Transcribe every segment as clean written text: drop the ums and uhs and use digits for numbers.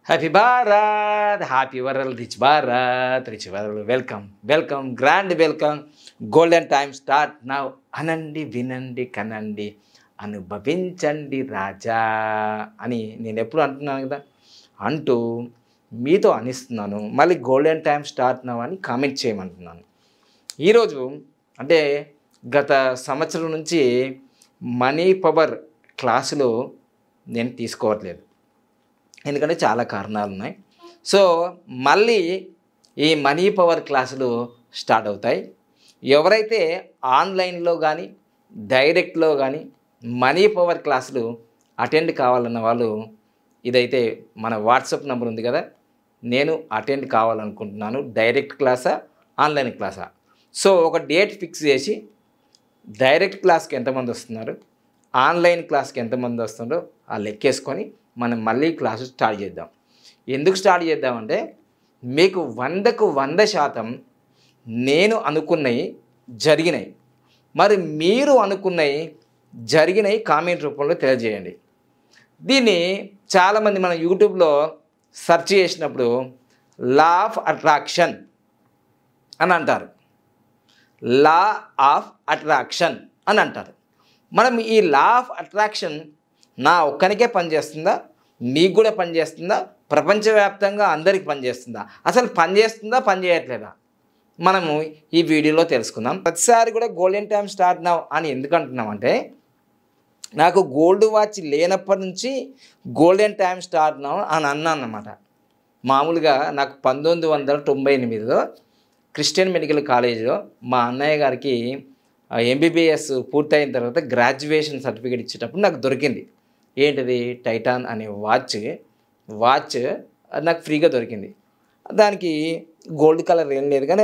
Happy Bharat, happy world, rich world. Welcome welcome, grand welcome. Golden time start now. అనండి, వినండి, కనండి, అనుభవించండి రాజా అని నేను ఎప్పుడు అంటున్నాను కదా. అంటూ మీతో అనిస్తున్నాను. మళ్ళీ గోల్డెన్ టైమ్ స్టార్ట్ నౌ అని కామెంట్ చేయమంటున్నాను. ఈరోజు అంటే గత సంవత్సరం నుంచి మనీ పవర్ క్లాసులు నేను తీసుకోవట్లేదు. ఎందుకంటే చాలా కారణాలు ఉన్నాయి. సో మళ్ళీ ఈ మనీ పవర్ క్లాసులు స్టార్ట్ అవుతాయి. ఎవరైతే ఆన్లైన్లో కానీ డైరెక్ట్లో కానీ మనీ పవర్ క్లాసులు అటెండ్ కావాలన్న వాళ్ళు, ఇదైతే మన వాట్సాప్ నెంబర్ ఉంది కదా, నేను అటెండ్ కావాలనుకుంటున్నాను. డైరెక్ట్ క్లాసా, ఆన్లైన్ క్లాసా? సో ఒక డేట్ ఫిక్స్ చేసి డైరెక్ట్ క్లాస్కి ఎంతమంది వస్తున్నారు, ఆన్లైన్ క్లాస్కి ఎంతమంది వస్తున్నారో ఆ లెక్కేసుకొని మనం మళ్ళీ క్లాసు స్టార్ట్ చేద్దాం. ఎందుకు స్టార్ట్ చేద్దామంటే మీకు 100కు 100% నేను అనుకున్నవి జరిగినాయి. మరి మీరు అనుకున్నవి జరిగినాయి కామెంట్ రూపంలో తెలియజేయండి. దీన్ని చాలామంది మన యూట్యూబ్లో సెర్చ్ చేసినప్పుడు లా ఆఫ్ అట్రాక్షన్ అని అంటారు. లా ఆఫ్ అట్రాక్షన్ అని అంటారు. మనం ఈ లా ఆఫ్ అట్రాక్షన్ నా ఒక్కనికే పనిచేస్తుందా, మీకు కూడా పనిచేస్తుందా, ప్రపంచవ్యాప్తంగా అందరికి పనిచేస్తుందా, అసలు పనిచేస్తుందా, పనిచేయట్లేదా, మనము ఈ వీడియోలో తెలుసుకుందాం. ప్రతిసారి కూడా గోల్డెన్ టైమ్ స్టార్ట్ నౌ అని ఎందుకు అంటున్నామంటే, నాకు గోల్డ్ వాచ్ లేనప్పటి నుంచి గోల్డెన్ టైమ్ స్టార్ట్ నౌ అని అన్నాను అన్నమాట. మామూలుగా నాకు 1998లో క్రిస్టియన్ మెడికల్ కాలేజీలో మా అన్నయ్య గారికి ఎంబీబీఎస్ పూర్తయిన తర్వాత గ్రాడ్యుయేషన్ సర్టిఫికేట్ ఇచ్చేటప్పుడు నాకు దొరికింది. ఏంటిది? టైటాన్ అనే వాచ్ నాకు ఫ్రీగా దొరికింది. దానికి గోల్డ్ కలర్ ఏం లేదు, కానీ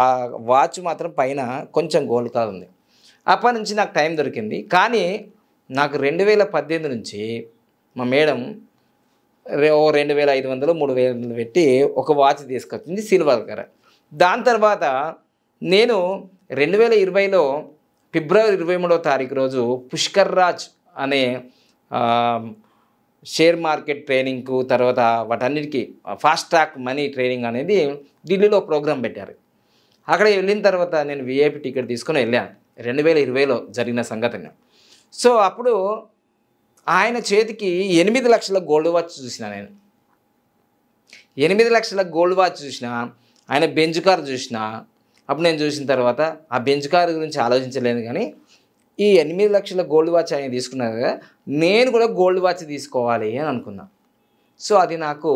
ఆ వాచ్ మాత్రం పైన కొంచెం గోల్డ్ కలర్ ఉంది. అప్పటి నుంచి నాకు టైం దొరికింది. కానీ నాకు 2018 నుంచి మా మేడం 2500 3000 పెట్టి ఒక వాచ్ తీసుకొచ్చింది, సిల్వర్ కలర్. దాని తర్వాత నేను 2020లో ఫిబ్రవరి 23వ తారీఖు రోజు పుష్కర్ రాజ్ అనే షేర్ మార్కెట్ ట్రైనింగ్కు, తర్వాత వాటన్నిటికీ ఫాస్ట్ ట్రాక్ మనీ ట్రైనింగ్ అనేది ఢిల్లీలో ప్రోగ్రాం పెట్టారు. అక్కడ వెళ్ళిన తర్వాత నేను విఐపి టికెట్ తీసుకొని వెళ్ళాను. 2020లో జరిగిన సంఘటన. సో అప్పుడు ఆయన చేతికి 8 లక్షల గోల్డ్ వాచ్ చూసిన నేను. 8 లక్షల గోల్డ్ వాచ్ చూసిన, ఆయన బెంజ్ కార్ చూసిన. అప్పుడు నేను చూసిన తర్వాత ఆ బెంజ్ కార్ గురించి ఆలోచించలేదు, కానీ ఈ 8 లక్షల గోల్డ్ వాచ్ ఆయన తీసుకున్నారు కదా, నేను కూడా గోల్డ్ వాచ్ తీసుకోవాలి అని అనుకున్నా. సో అది నాకు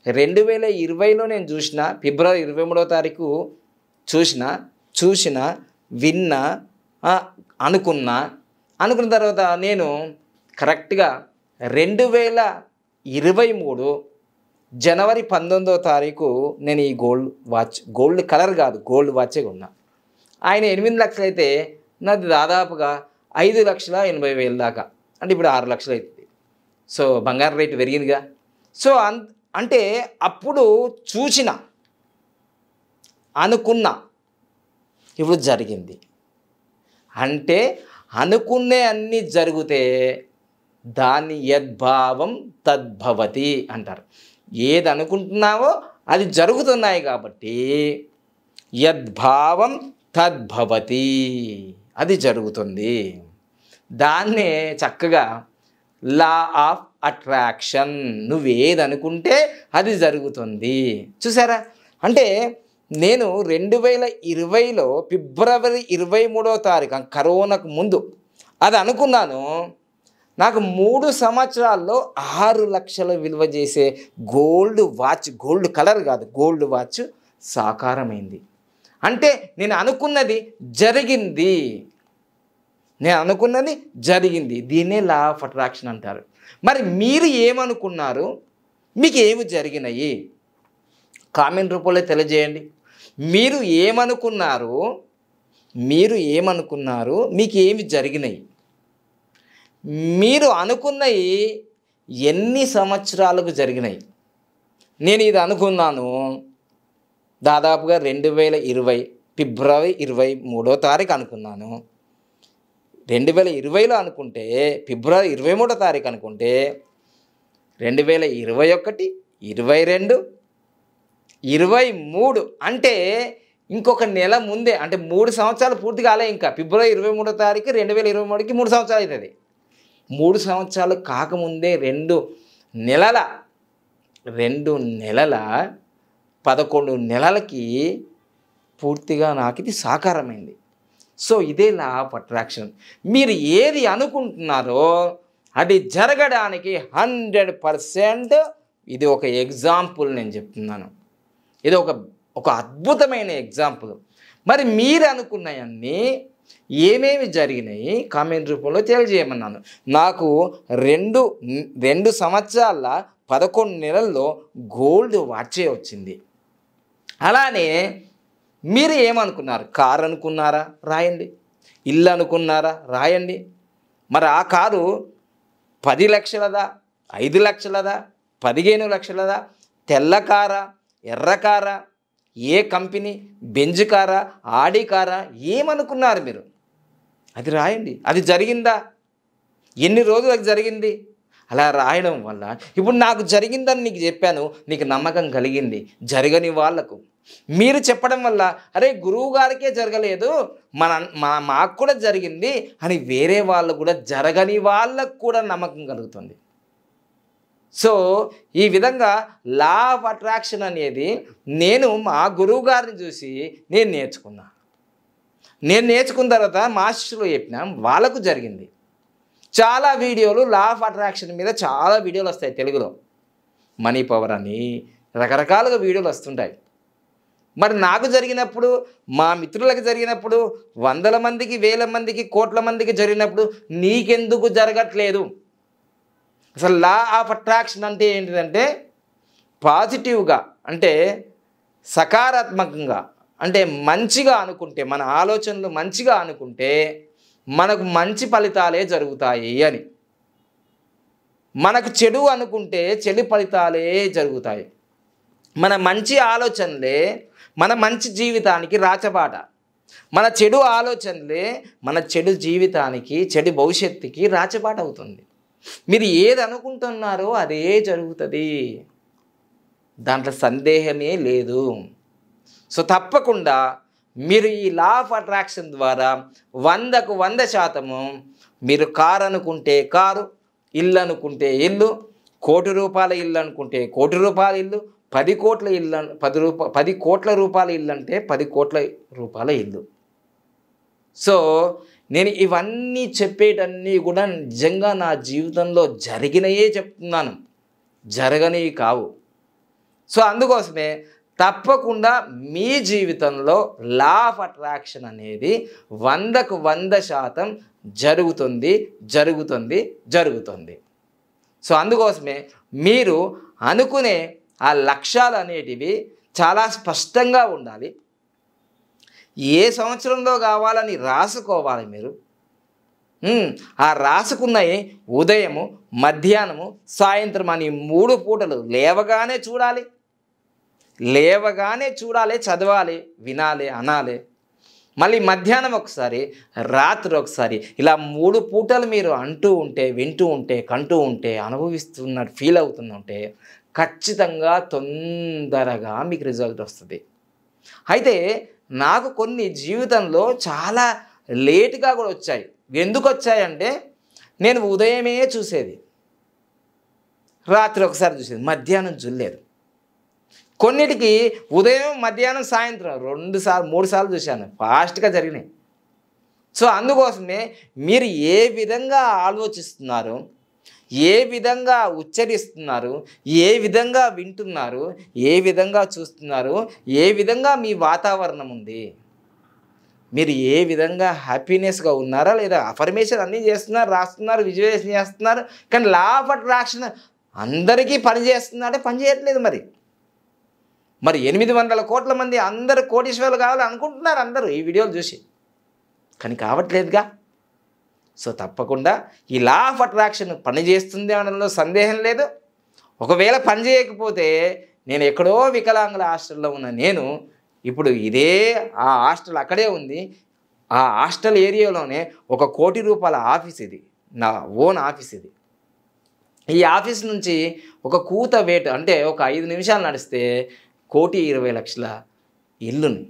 2020లో నేను చూసిన, ఫిబ్రవరి 23వ తారీఖు చూసిన విన్నా, అనుకున్న తర్వాత నేను కరెక్ట్గా 2023 జనవరి 19వ తారీఖు నేను ఈ గోల్డ్ కలర్ కాదు, గోల్డ్ వాచే కొన్నా. ఆయన 8 లక్షలు అయితే నాది దాదాపుగా 5,80,000 దాకా, అంటే ఇప్పుడు 6 లక్షలు అవుతుంది. సో బంగారం రేటు పెరిగిందిగా. సో అంటే అప్పుడు అనుకున్నా, ఇప్పుడు జరిగింది. అంటే అనుకునే అన్నీ జరిగితే దాన్ని యద్భావం తద్భవతి అంటారు. ఏది అనుకుంటున్నావో అది జరుగుతున్నాయి కాబట్టి యద్భావం తద్భవతి, అది జరుగుతుంది. దాన్నే చక్కగా లా ఆఫ్ అట్రాక్షన్. నువ్వేది అనుకుంటే అది జరుగుతుంది. చూసారా? అంటే నేను 2020లో ఫిబ్రవరి 23వ తారీఖు, కరోనాకు ముందు అది అనుకున్నాను. నాకు 3 సంవత్సరాల్లో 6 లక్షల విలువ చేసే గోల్డ్ వాచ్, గోల్డ్ కలర్ కాదు, గోల్డ్ వాచ్ సాకారమైంది. అంటే నేను అనుకున్నది జరిగింది. దీన్నే లా ఆఫ్ అట్రాక్షన్ అంటారు. మరి మీరు ఏమనుకున్నారు, మీకు ఏమి జరిగినాయి కామెంట్ రూపంలో తెలియజేయండి. మీరు ఏమనుకున్నారు, మీకు ఏమి జరిగినాయి, మీరు అనుకున్నవి ఎన్ని సంవత్సరాలకు జరిగినాయి. నేను ఇది అనుకున్నాను దాదాపుగా 2020 ఫిబ్రవరి 23వ తారీఖు అనుకున్నాను. 2020లో అనుకుంటే ఫిబ్రవరి 23వ తారీఖు అనుకుంటే 2021 22, 23 అంటే ఇంకొక నెల ముందే, అంటే 3 సంవత్సరాలు పూర్తి కాలే. ఇంకా ఫిబ్రవరి 23వ తారీఖు 2023కి 3 సంవత్సరాలు అవుతుంది. 3 సంవత్సరాలు కాకముందే 2 నెలల 11 నెలలకి పూర్తిగా నాకు ఇది సాకారమైంది. సో ఇదే లా ఆఫ్ అట్రాక్షన్. మీరు ఏది అనుకుంటున్నారో అది జరగడానికి 100% ఇది ఒక ఎగ్జాంపుల్ నేను చెప్తున్నాను. ఇది ఒక అద్భుతమైన ఎగ్జాంపుల్. మరి మీరు అనుకున్నవన్నీ ఏమేమి జరిగినాయి కామెంట్ రూపంలో తెలియజేయమన్నాను. నాకు 2 సంవత్సరాల 11 నెలల్లో గోల్డ్ వాచే వచ్చింది. అలానే మీరు ఏమనుకున్నారు? కారు అనుకున్నారా? రాయండి. ఇల్లు అనుకున్నారా? రాయండి. మరి ఆ కారు 10 లక్షలదా, 5 లక్షలదా, 15 లక్షలదా, తెల్ల కారా, ఎర్ర కారా, ఏ కంపెనీ, బెంజ్ కారా, ఆడి కారా, ఏమనుకున్నారు మీరు? అది రాయండి. అది జరిగిందా? ఎన్ని రోజులకు జరిగింది? అలా రాయడం వల్ల ఇప్పుడు నాకు జరిగిందని నీకు చెప్పాను, నీకు నమ్మకం కలిగింది. జరగని వాళ్లకు మీరు చెప్పడం వల్ల అరే గురువు గారికే జరగలేదు, మాకు కూడా జరిగింది అని వేరే వాళ్ళు కూడా, జరగని వాళ్ళకు కూడా నమ్మకం కలుగుతుంది. సో ఈ విధంగా లా ఆఫ్ అట్రాక్షన్ అనేది నేను మా గురువు గారిని చూసి నేను నేర్చుకున్న తర్వాత మా శిష్యులు చెప్పిన వాళ్ళకు జరిగింది. చాలా వీడియోలు లా ఆఫ్ అట్రాక్షన్ మీద చాలా వీడియోలు వస్తాయి తెలుగులో. మనీ పవర్ అని రకరకాలుగా వీడియోలు వస్తుంటాయి. మరి నాకు జరిగినప్పుడు, మా మిత్రులకు జరిగినప్పుడు, 100 మందికి, 1000 మందికి, కోట్ల మందికి జరిగినప్పుడు నీకెందుకు జరగట్లేదు? అసలు లా ఆఫ్ అట్రాక్షన్ అంటే ఏంటిదంటే పాజిటివ్గా, అంటే సకారాత్మకంగా, అంటే మంచిగా అనుకుంటే, మన ఆలోచనలు మంచిగా అనుకుంటే మనకు మంచి ఫలితాలే జరుగుతాయి అని. మనకు చెడు అనుకుంటే చెడు ఫలితాలే జరుగుతాయి. మన మంచి ఆలోచనలే మన మంచి జీవితానికి రాచబాట. మన చెడు ఆలోచనలే మన చెడు జీవితానికి, చెడు భవిష్యత్తుకి రాచబాట అవుతుంది. మీరు ఏది అనుకుంటున్నారో అదే జరుగుతుంది, దాంట్లో సందేహమే లేదు. సో తప్పకుండా మీరు ఈ లా ఆఫ్ అట్రాక్షన్ ద్వారా 100కు 100% మీరు కారు అనుకుంటే కారు, ఇల్లు అనుకుంటే ఇల్లు, ₹1,00,00,000 ఇల్లు అనుకుంటే ₹1,00,00,000 ఇల్లు, 10 కోట్ల ఇల్లు, 10 కోట్ల రూపాయల ఇల్లు అంటే 10 కోట్ల రూపాయల ఇల్లు. సో నేను ఇవన్నీ చెప్పేటన్నీ కూడా నిజంగా నా జీవితంలో జరిగినయే చెప్తున్నాను, జరగనివి కావు. సో అందుకోసమే తప్పకుండా మీ జీవితంలో లా ఆఫ్ అట్రాక్షన్ అనేది 100కు 100% జరుగుతుంది. సో అందుకోసమే మీరు అనుకునే ఆ లక్ష్యాలు అనేటివి చాలా స్పష్టంగా ఉండాలి. ఏ సంవత్సరంలో కావాలని రాసుకోవాలి మీరు. ఆ రాసుకున్నవి ఉదయము, మధ్యాహ్నము, సాయంత్రం అని 3 పూటలు లేవగానే చూడాలి, చదవాలి, వినాలి, అనాలి. మళ్ళీ మధ్యాహ్నం ఒకసారి, రాత్రి ఒకసారి, ఇలా 3 పూటలు మీరు అంటూ ఉంటే, వింటూ ఉంటే, కంటూ ఉంటే, అనుభవిస్తున్నట్టు ఫీల్ అవుతుందంటే ఖచ్చితంగా తొందరగా మీకు రిజల్ట్ వస్తుంది. అయితే నాకు కొన్ని జీవితంలో చాలా లేటుగా కూడా వచ్చాయి. ఎందుకు వచ్చాయంటే నేను ఉదయమే చూసేది, రాత్రి ఒకసారి చూసేది, మధ్యాహ్నం చూడలేదు. కొన్నిటికి ఉదయం, మధ్యాహ్నం, సాయంత్రం 2 సార్లు 3 సార్లు చూశాను, ఫాస్ట్గా జరిగినాయి. సో అందుకోసమే మీరు ఏ విధంగా ఆలోచిస్తున్నారు, ఏ విధంగా ఉచ్చరిస్తున్నారు, ఏ విధంగా వింటున్నారు, ఏ విధంగా చూస్తున్నారు, ఏ విధంగా మీ వాతావరణం ఉంది, మీరు ఏ విధంగా హ్యాపీనెస్గా ఉన్నారా లేదా, అఫర్మేషన్ అన్నీ చేస్తున్నారు, రాస్తున్నారు, విజువలైజేషన్ చేస్తున్నారు, కానీ లా ఆఫ్ అట్రాక్షన్ అందరికీ పని చేస్తుందంటే పని చేయట్లేదు. మరి 800 కోట్ల మంది అందరూ కోటీశ్వరులు కావాలని అనుకుంటున్నారు అందరూ ఈ వీడియోలు చూసి, కానీ కావట్లేదుగా. సో తప్పకుండా ఈ లా ఆఫ్ అట్రాక్షన్ పనిచేస్తుంది అనడంలో సందేహం లేదు. ఒకవేళ పని చేయకపోతే నేను ఎక్కడో వికలాంగుల హాస్టల్లో ఉన్న నేను ఇప్పుడు ఆ హాస్టల్ అక్కడే ఉంది. ఆ హాస్టల్ ఏరియాలోనే ₹1 కోటి ఆఫీస్, ఇది నా ఓన్ ఆఫీస్. ఇది ఈ ఆఫీస్ నుంచి ఒక కూత వేటు అంటే ఒక 5 నిమిషాలు నడిస్తే 1,20,00,000 ఇల్లుని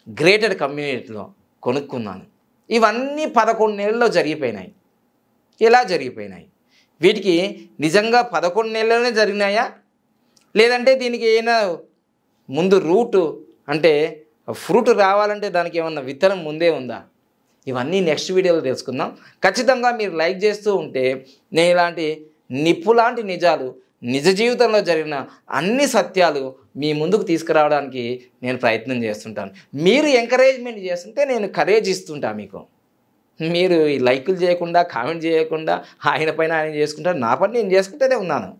గ్రేటెడ్ కమ్యూనిటీలో కొనుక్కున్నాను. ఇవన్నీ 11 నెలల్లో జరిగిపోయినాయి. ఎలా జరిగిపోయినాయి? వీటికి నిజంగా 11 నెలల్లోనే జరిగినాయా, లేదంటే దీనికి ఏమైనా ముందు రూటు అంటే ఫ్రూట్ రావాలంటే దానికి ఏమన్నా విత్తనం ముందే ఉందా? ఇవన్నీ నెక్స్ట్ వీడియోలో తెలుసుకుందాం. ఖచ్చితంగా మీరు లైక్ చేస్తూ ఉంటే నేను ఇలాంటి నిప్పులాంటి నిజాలు, నిజ జీవితంలో జరిగిన అన్ని సత్యాలు మీ ముందుకు తీసుకురావడానికి నేను ప్రయత్నం చేస్తుంటాను. మీరు ఎంకరేజ్మెంట్ చేస్తుంటే నేను కరేజ్ ఇస్తుంటాను మీకు. మీరు ఈ లైకులు చేయకుండా, కామెంట్ చేయకుండా ఆయన పైన ఆయన చేసుకుంటారు. నా పని నేను చేసుకుంటూనే ఉన్నాను.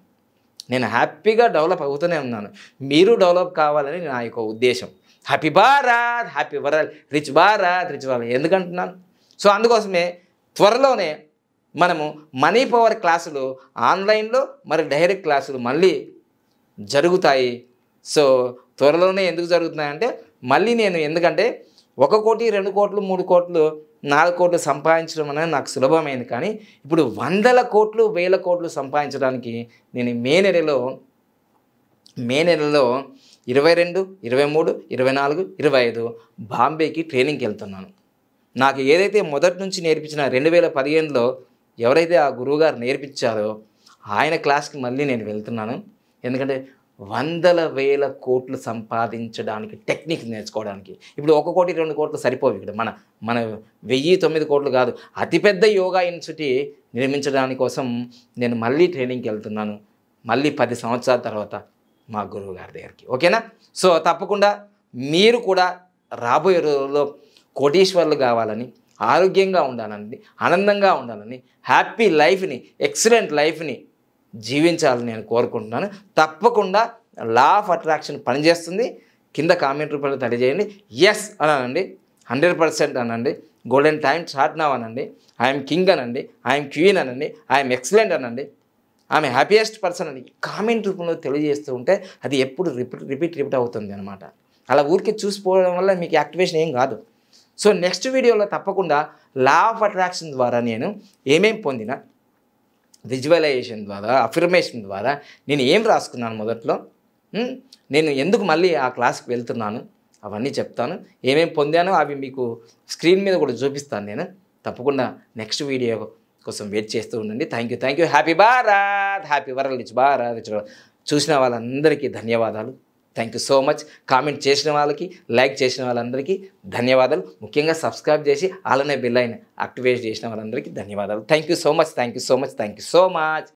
నేను హ్యాపీగా డెవలప్ అవుతూనే ఉన్నాను. మీరు డెవలప్ కావాలని నా యొక్క ఉద్దేశం. Happy Bharat, happy world, rich Bharat, rich world ఎందుకంటున్నాను? సో అందుకోసమే త్వరలోనే మనము మనీ పవర్ క్లాసులు ఆన్లైన్లో మరి డైరెక్ట్ క్లాసులు మళ్ళీ జరుగుతాయి. సో త్వరలోనే ఎందుకు జరుగుతున్నాయంటే మళ్ళీ నేను ఎందుకంటే 1 కోటి 2 కోట్లు 3 కోట్లు 4 కోట్లు సంపాదించడం అనేది నాకు సులభమైంది. కానీ ఇప్పుడు 100 కోట్లు 1000 కోట్లు సంపాదించడానికి నేను మే నెలలో 22, 23, 24, 25 బాంబేకి ట్రైనింగ్కి వెళ్తున్నాను. నాకు ఏదైతే మొదటి నుంచి నేర్పించిన 2015లో ఎవరైతే ఆ గురువుగారు నేర్పించారో ఆయన క్లాస్కి మళ్ళీ నేను వెళ్తున్నాను. ఎందుకంటే 100,000 కోట్లు సంపాదించడానికి టెక్నిక్ నేర్చుకోవడానికి. ఇప్పుడు 1 కోటి 2 కోట్లు సరిపోవు. ఇక్కడ మన 1009 కోట్లు కాదు, అతిపెద్ద యోగా ఇన్స్టిట్యూట్ నిర్మించడానికి కోసం నేను మళ్ళీ ట్రైనింగ్కి వెళ్తున్నాను. మళ్ళీ 10 సంవత్సరాల తర్వాత మా గురువు గారి దగ్గరికి. ఓకేనా? సో తప్పకుండా మీరు కూడా రాబోయే రోజుల్లో కోటీశ్వర్లు కావాలని, ఆరోగ్యంగా ఉండాలని, ఆనందంగా ఉండాలని, హ్యాపీ లైఫ్ని, ఎక్సలెంట్ లైఫ్ని జీవించాలని నేను కోరుకుంటున్నాను. తప్పకుండా లా ఆఫ్ అట్రాక్షన్ పనిచేస్తుంది. కింద కామెంట్ రూపంలో తెలియజేయండి. ఎస్ అనండి, 100% అనండి. గోల్డెన్ టైం స్టార్ట్ నౌ అనండి. ఐఎమ్ కింగ్ అనండి, ఐఎమ్ క్వీన్ అనండి, ఐఎమ్ ఎక్సలెంట్ అనండి, ఆమె హ్యాపీయెస్ట్ పర్సన్ అని కామెంట్ రూపంలో తెలియజేస్తూ ఉంటే అది ఎప్పుడు రిపీట్ అవుతుంది అనమాట. అలా ఊరికే చూసిపోవడం వల్ల మీకు యాక్టివేషన్ ఏం కాదు. సో నెక్స్ట్ వీడియోలో తప్పకుండా లా ఆఫ్ అట్రాక్షన్ ద్వారా నేను ఏమేం పొందినా, విజువలైజేషన్ ద్వారా, అఫర్మేషన్ ద్వారా నేను ఏం రాసుకున్నాను మొదట్లో, నేను ఎందుకు మళ్ళీ ఆ క్లాస్కి వెళ్తున్నాను అవన్నీ చెప్తాను. ఏమేమి పొందానో అవి మీకు స్క్రీన్ మీద కూడా చూపిస్తాను నేను. తప్పకుండా నెక్స్ట్ వీడియో కోసం వెయిట్ చేస్తూ ఉండండి. Thank you. Happy Bharat, happy world, rich Bharat, rich world. చూసిన వాళ్ళందరికీ ధన్యవాదాలు. Thank you so much. Comment చేసిన వాళ్ళకి, లైక్ చేసిన వాళ్ళందరికీ ధన్యవాదాలు. ముఖ్యంగా సబ్స్క్రైబ్ చేసి అలానే బెల్ ఐకాన్ యాక్టివేట్ చేసిన వాళ్ళందరికీ ధన్యవాదాలు. Thank you so much.